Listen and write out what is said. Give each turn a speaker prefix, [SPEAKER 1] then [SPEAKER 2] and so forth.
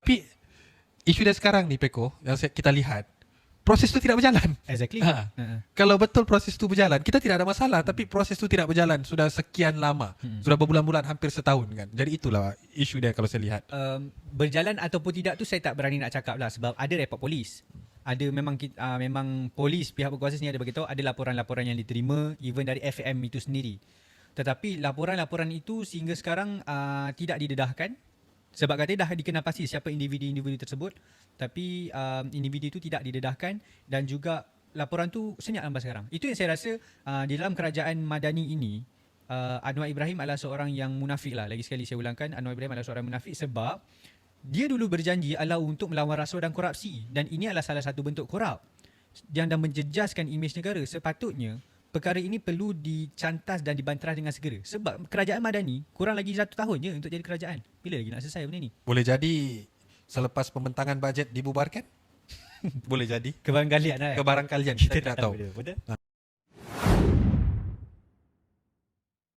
[SPEAKER 1] Tapi isu dia sekarang ni Peko, yang kita lihat, proses tu tidak berjalan.
[SPEAKER 2] Exactly.
[SPEAKER 1] Kalau betul proses tu berjalan, kita tidak ada masalah. Tapi proses tu tidak berjalan sudah sekian lama, sudah berbulan-bulan, hampir setahun kan. Jadi itulah isu dia kalau saya lihat.
[SPEAKER 2] Berjalan ataupun tidak tu saya tak berani nak cakap lah, sebab ada report polis. Ada memang polis, pihak berkuasa sini ada beritahu ada laporan-laporan yang diterima even dari FAM itu sendiri. Tetapi laporan-laporan itu sehingga sekarang tidak didedahkan. Sebab katanya dah dikenal pasti siapa individu-individu tersebut, tapi individu itu tidak didedahkan dan juga laporan tu senyap sampai sekarang. Itu yang saya rasa di dalam kerajaan Madani ini, Anwar Ibrahim adalah seorang yang munafik lah. Lagi sekali saya ulangkan, Anwar Ibrahim adalah seorang munafik sebab dia dulu berjanji adalah untuk melawan rasuah dan korupsi, dan ini adalah salah satu bentuk korup yang dah menjejaskan imej negara. Sepatutnya perkara ini perlu dicantas dan dibantah dengan segera. Sebab kerajaan Madani kurang lagi 1 tahun je untuk jadi kerajaan. Bila lagi nak selesai benda ni?
[SPEAKER 1] Boleh jadi selepas pembentangan bajet dibubarkan? Boleh jadi.
[SPEAKER 2] Kebarangkalian lah.
[SPEAKER 1] Kebarangkalian, kita tidak tahu.
[SPEAKER 2] Betul?